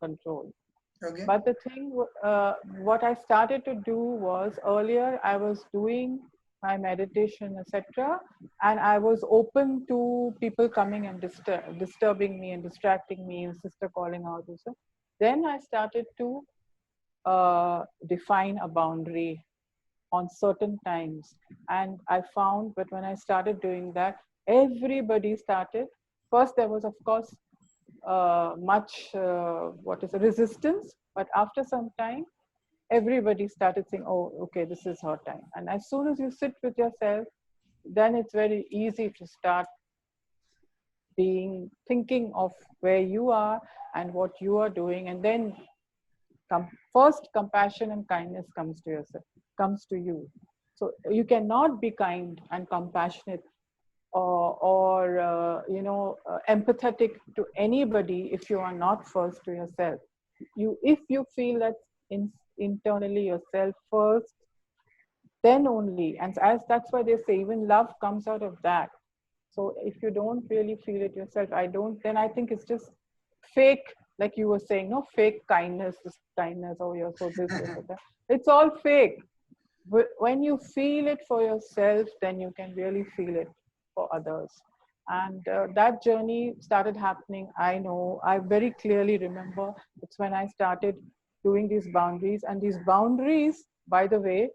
control. Okay. But the thing, what I started to do was, earlier I was doing my meditation, etc., and I was open to people coming and disturbing me and distracting me, and sister calling out and so. Then I started to define a boundary on certain times, and I found that when I started doing that, everybody started. First, there was, of course, much what is resistance, but after some time everybody started saying, oh, okay, this is her time. And as soon as you sit with yourself, then it's very easy to start being thinking of where you are and what you are doing, and then first compassion and kindness comes to yourself, comes to you. So you cannot be kind and compassionate or empathetic to anybody if you are not first to yourself. If you feel that internally yourself first, then only, and as that's why they say even love comes out of that. So if you don't really feel it yourself, then I think it's just fake, like you were saying, no, fake kindness, this kindness, oh, you're so this, you're so that. It's all fake. When you feel it for yourself, then you can really feel it for others. And that journey started happening. I very clearly remember it's when I started doing these boundaries. And these boundaries, by the way,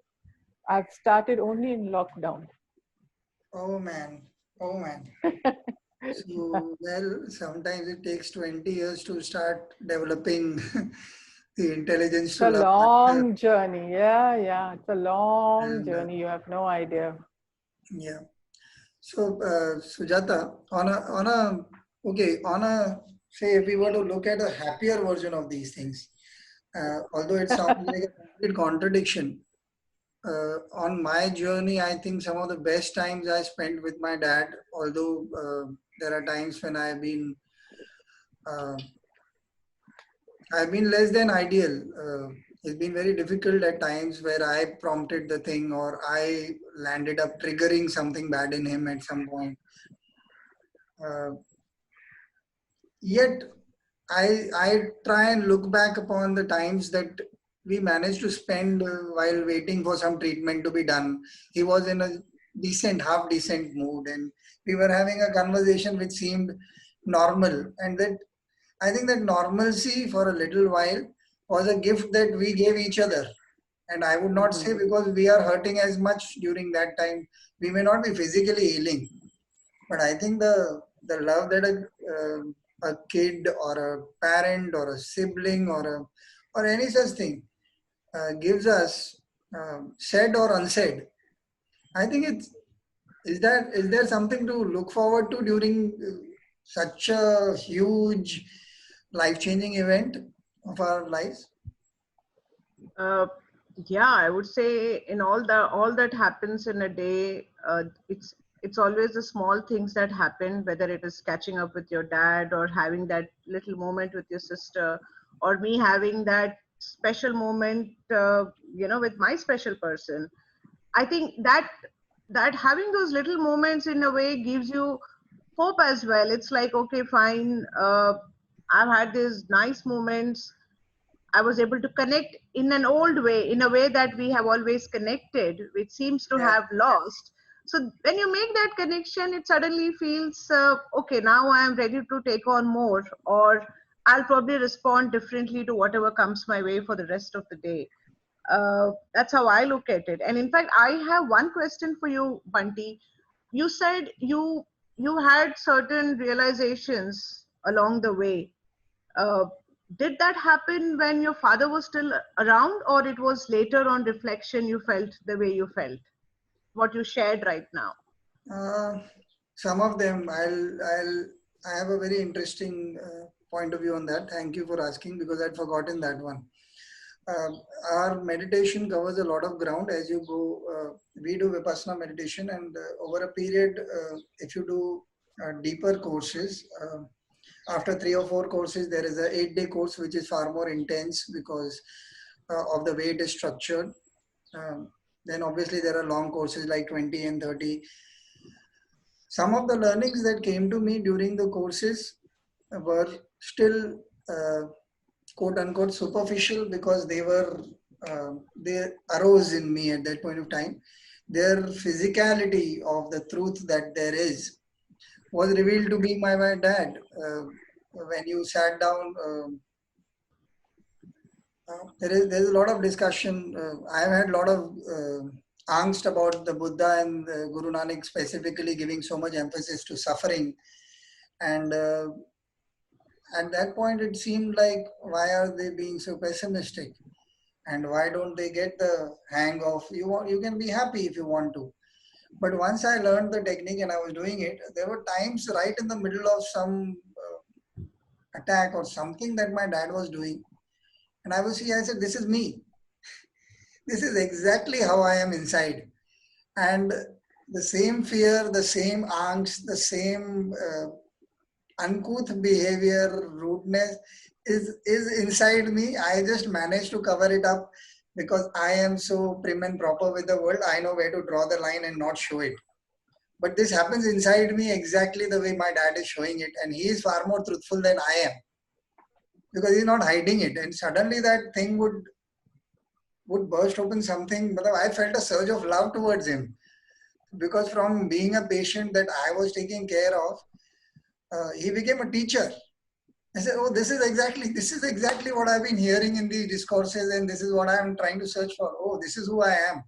I've started only in lockdown. Oh man. Oh man. So, well, sometimes it takes 20 years to start developing the intelligence It's to a love oneself. long journey. Yeah. It's a long And journey. You have no idea. yeah. So, Sujata, say if we were to look at a happier version of these things, although it sounds like a complete contradiction, on my journey, I think some of the best times I spent with my dad, although there are times when uh, I've been less than ideal. It's been very difficult at times where I prompted the thing or I landed up triggering something bad in him at some point. Uh, Yet, I try and look back upon the times that we managed to spend while waiting for some treatment to be done. He was in a half decent mood, and we were having a conversation which seemed normal. And that I think that normalcy for a little while was a gift that we gave each other. And I would not say Mm-hmm. because we are hurting as much during that time, we may not be physically healing, but I think the love that a kid or a parent or a sibling or any such thing gives us, said or unsaid, I think is there something to look forward to during such a huge life changing event of our lives? Uh, yeah, I would say in all that happens in a day, it's always the small things that happen, whether it is catching up with your dad or having that little moment with your sister, or me having that special moment, with my special person. I think that having those little moments in a way gives you hope as well. It's like, okay, fine. I've had these nice moments. I was able to connect in an old way, in a way that we have always connected, which seems to Yeah. have lost. So when you make that connection, it suddenly feels okay. Now I am ready to take on more, or I'll probably respond differently to whatever comes my way for the rest of the day. That's how I look at it. And in fact, I have one question for you, Bunty. You said you had certain realizations along the way. uh, did that happen when your father was still around, or it was later on reflection you felt the way you felt, what you shared right now? Uh, some of them, I have a very interesting point of view on that. Thank you for asking because I'd forgotten that one. Our meditation covers a lot of ground as you go. We do Vipassana meditation, and over a period, if you do deeper courses, after 3 or 4 courses, there is a 8-day course which is far more intense because of the way it is structured. Then obviously there are long courses like 20 and 30. Some of the learnings that came to me during the courses were still quote unquote superficial because they arose in me at that point of time. Their physicality of the truth that there is was revealed to me by my dad. When you sat down, there's a lot of discussion. I've had a lot of angst about the Buddha and Guru Nanak specifically giving so much emphasis to suffering. And at that point, it seemed like, why are they being so pessimistic? And why don't they get the hang of, you can be happy if you want to. But once I learned the technique and I was doing it, there were times right in the middle of some attack or something that my dad was doing. And I said, this is me. This is exactly how I am inside. And the same fear, the same angst, the same uncouth behavior, rudeness is inside me. I just managed to cover it up because I am so prim and proper with the world. I know where to draw the line and not show it. But this happens inside me exactly the way my dad is showing it. And he is far more truthful than I am because he's not hiding it. And suddenly that thing would burst open something. But I felt a surge of love towards him because from being a patient that I was taking care of, he became a teacher. I said, oh, this is exactly what I've been hearing in these discourses, and this is what I'm trying to search for. Oh, this is who I am.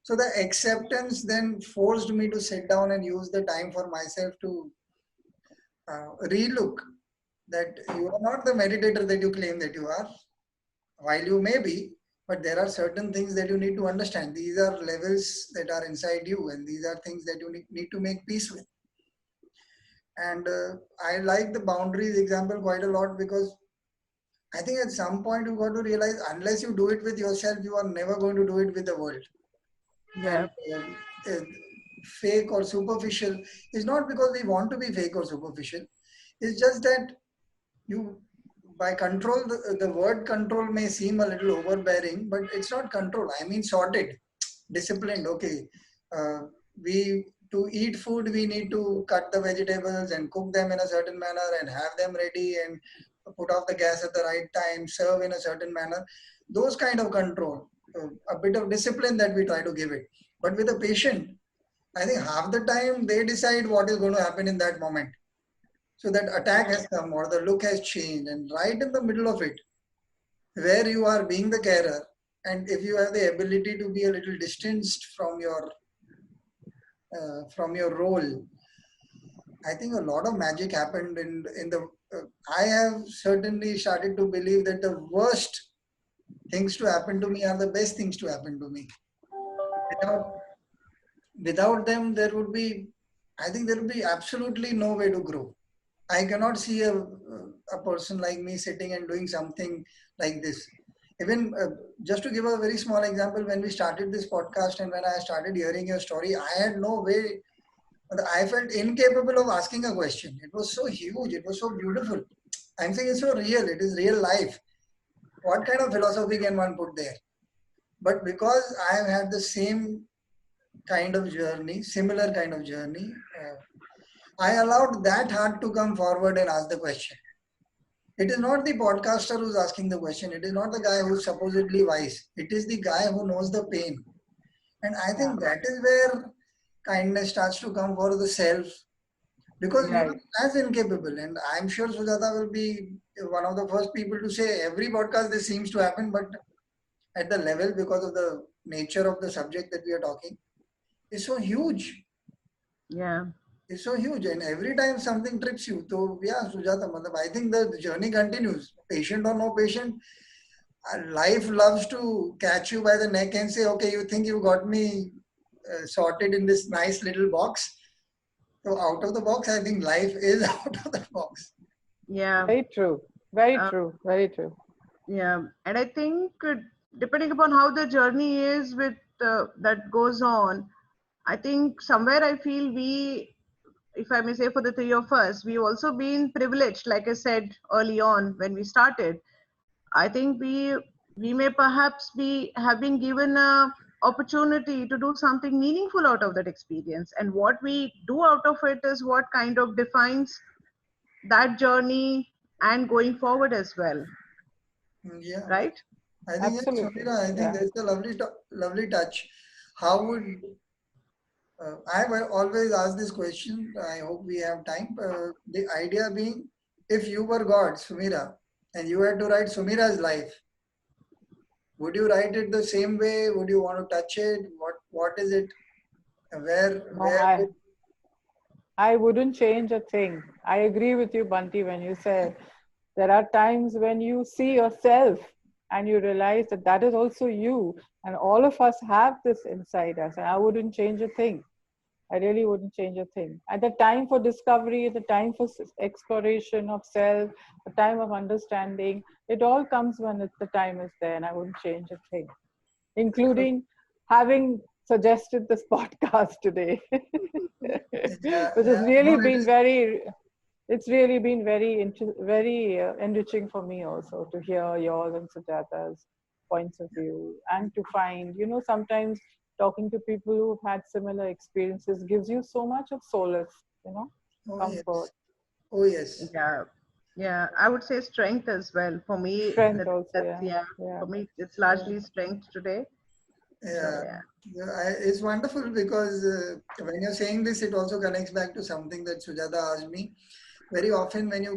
So the acceptance then forced me to sit down and use the time for myself to relook that you are not the meditator that you claim that you are, while you may be, but there are certain things that you need to understand. These are levels that are inside you, and these are things that you need to make peace with. And I like the boundaries example quite a lot because I think at some point you've got to realize unless you do it with yourself, you are never going to do it with the world. Yeah. And fake or superficial is not because we want to be fake or superficial. It's just that you, by control, the word control may seem a little overbearing, but it's not control. I mean sorted, disciplined. Okay, to eat food, we need to cut the vegetables and cook them in a certain manner and have them ready and put off the gas at the right time, serve in a certain manner. Those kind of control, a bit of discipline that we try to give it. But with a patient, I think half the time they decide what is going to happen in that moment. So that attack has come or the look has changed, and right in the middle of it, where you are being the carer, and if you have the ability to be a little distanced from your role, I think a lot of magic happened in the. I have certainly started to believe that the worst things to happen to me are the best things to happen to me. Without them, I think there would be absolutely no way to grow. I cannot see a person like me sitting and doing something like this. Even just to give a very small example, when we started this podcast and when I started hearing your story, I had no way. I felt incapable of asking a question. It was so huge. It was so beautiful. I'm saying it's so real. It is real life. What kind of philosophy can one put there? But because I have had the same kind of journey, similar kind of journey, I allowed that heart to come forward and ask the question. It is not the podcaster who's asking the question. It is not the guy who's supposedly wise. It is the guy who knows the pain. And I think that is where kindness starts to come for the self. Because you are as incapable. And I'm sure Sujata will be one of the first people to say every podcast this seems to happen, but at the level, because of the nature of the subject that we are talking, is so huge. Yeah. It's so huge, and every time something trips you, so yeah, Sujata, I think the journey continues. Patient or no patient, life loves to catch you by the neck and say, okay, you think you got me sorted in this nice little box. So out of the box, I think life is out of the box. Yeah. Very true. Very true. Very true. Yeah. And I think depending upon how the journey is with that goes on, I think somewhere I feel we, if I may say for the three of us, we've also been privileged, like I said early on when we started. I think we may perhaps have been given a opportunity to do something meaningful out of that experience, and what we do out of it is what kind of defines that journey and going forward as well. Yeah, right? I think, yes, Absolutely. Sumira, I think Yeah. that's a lovely touch. How would I will always ask this question. I hope we have time. The idea being, if you were God, Sumira, and you had to write Sumira's life, would you write it the same way? Would you want to touch it? What is it? No, Where would, I wouldn't change a thing. I agree with you, Bunty, when you said there are times when you see yourself and you realize that that is also you. And all of us have this inside us. And I wouldn't change a thing. I really wouldn't change a thing. At the time for discovery, the time for exploration of self, the time of understanding, it all comes when the time is there, and I wouldn't change a thing, including having suggested this podcast today, yeah, which has yeah, no, really it been is, very, it's really been very enriching for me also to hear yours and Sujata's points of view, and to find, sometimes talking to people who've had similar experiences gives you so much of solace, oh comfort, yes, oh yes, Yeah, yeah. I would say strength as well. For me, strength also. that's Yeah, yeah. yeah, For me, it's yeah, largely strength today. So yeah. yeah, It's wonderful because when you're saying this, it also connects back to something that Sujata asked me. Very often, when you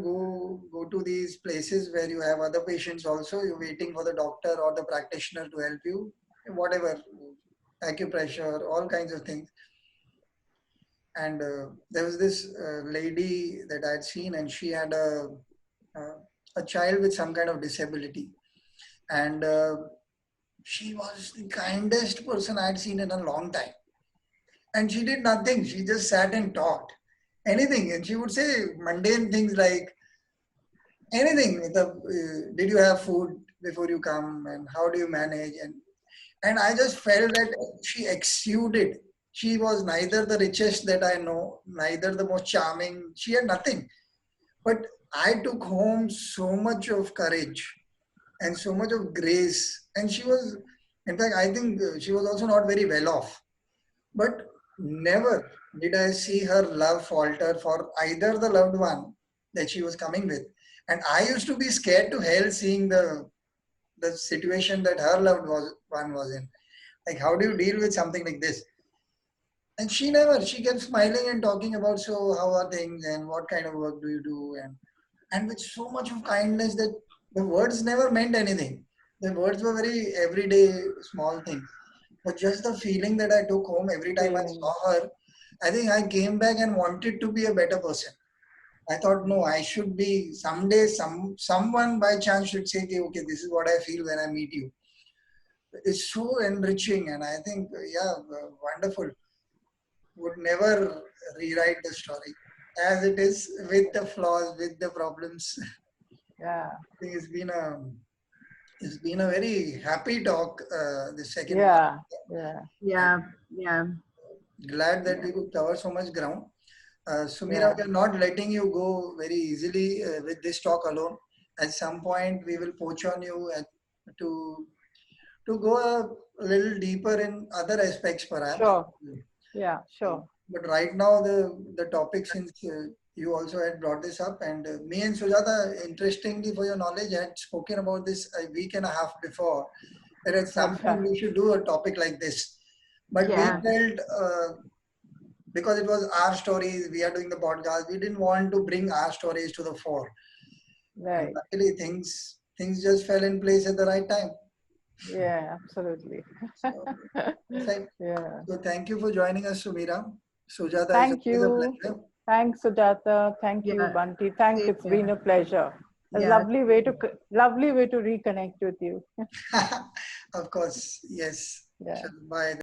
go to these places where you have other patients also, you're waiting for the doctor or the practitioner to help you, whatever, acupressure, all kinds of things. And there was this lady that I'd seen, and she had uh, a child with some kind of disability, and she was the kindest person I'd seen in a long time. And she did nothing. She just sat and talked anything, and she would say mundane things like anything. Did you have food before you come, and how do you manage? And I just felt that she exuded. She was neither the richest that I know, neither the most charming. She had nothing. But I took home so much of courage and so much of grace. And she was, in fact, I think she was also not very well off. But never did I see her love falter for either the loved one that she was coming with. And I used to be scared to hell seeing the situation that her one was in. Like, how do you deal with something like this? And she kept smiling and talking about, so how are things and what kind of work do you do? And with so much of kindness that the words never meant anything. The words were very everyday small things. But just the feeling that I took home every time I feeling. saw her, I think I came back and wanted to be a better person. I thought, no, I should be someday. Someone by chance should say, okay, this is what I feel when I meet you. It's so enriching, and I think, yeah, wonderful. Would never rewrite the story as it is, with the flaws, with the problems. Yeah, I think it's been a very happy talk. The second one. yeah, yeah, I'm yeah, yeah, glad that yeah, we could cover so much ground. Sumira, yeah. we are not letting you go very easily with this talk alone. At some point, we will poach on you to to go a little deeper in other aspects, perhaps. Sure. Yeah, sure. But right now, the topic, since you also had brought this up, and me and Sujata, interestingly for your knowledge, had spoken about this a week and a half before, that at some point Acha. we should do a topic like this. But we yeah. felt, because it was our stories, we are doing the podcast, we didn't want to bring our stories to the fore. And Right. luckily, things just fell in place at the right time. Yeah, absolutely. So, perfect. Yeah. So thank you for joining us, Sumira. Sujata, it's Thank always a you. pleasure. Thanks, Sujata. Thank you, Yeah, Bunty. Thanks. same It's been here. a pleasure. A Yeah, lovely way to reconnect with you. Of course, yes. Yeah. Sure, bye.